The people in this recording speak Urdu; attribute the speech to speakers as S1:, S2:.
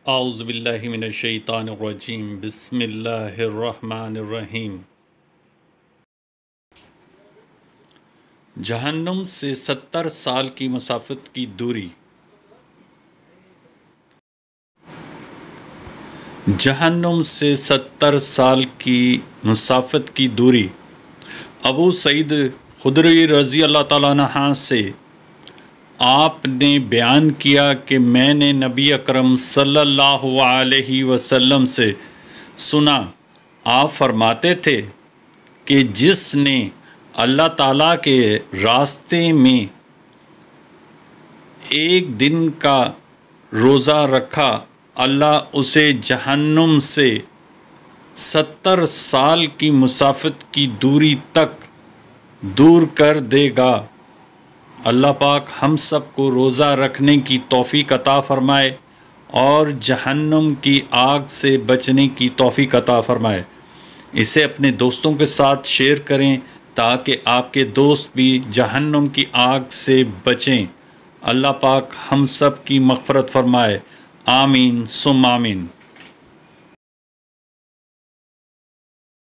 S1: اعوذ باللہ من الشیطان الرجیم بسم اللہ الرحمن الرحیم۔ جہنم سے 70 سال کی مسافت کی دوری۔ جہنم سے 70 سال کی مسافت کی دوری۔ ابو سعید خدری رضی اللہ تعالیٰ عنہ سے آپ نے بیان کیا کہ میں نے نبی اکرم صلی اللہ علیہ وسلم سے سنا، آپ فرماتے تھے کہ جس نے اللہ تعالیٰ کے راستے میں ایک دن کا روزہ رکھا، اللہ اسے جہنم سے 70 سال کی مسافت کی دوری تک دور کر دے گا۔ اللہ پاک ہم سب کو روزہ رکھنے کی توفیق عطا فرمائے اور جہنم کی آگ سے بچنے کی توفیق عطا فرمائے۔ اسے اپنے دوستوں کے ساتھ شیئر کریں تاکہ آپ کے دوست بھی جہنم کی آگ سے بچیں۔ اللہ پاک ہم سب کی مغفرت فرمائے، آمین ثم آمین۔